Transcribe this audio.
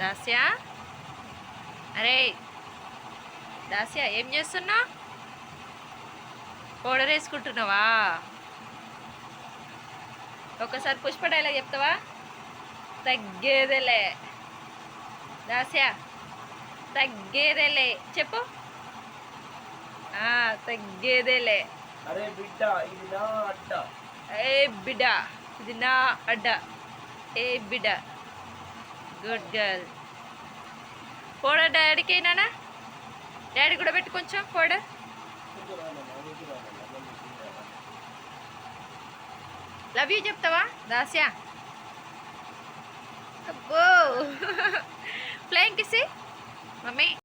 దాస్య అరే దాస్య ఏం చేస్తున్నావు? పౌడర్ వేసుకుంటున్నావా? ఒకసారి పుష్ప డైలాగ్ చెప్తావా? తగ్గేదేలే దాస్య, తగ్గేదేలే చెప్పు. తగ్గేదేలే. అరే బిడ్డ ఇది నా అడ్డ. ఏ బిడ్డ ఇది నా అడ్డ. ఏ బిడ్డ గుడ్ గర్ల్. పౌడర్ డాడీకి నానా, డాడీ కూడా పెట్టు కొంచెం పౌడర్. లవ్ యూ చెప్తావా దాస్య? అబ్బో ఫ్లయింగ్ కిసి మమ్మీ.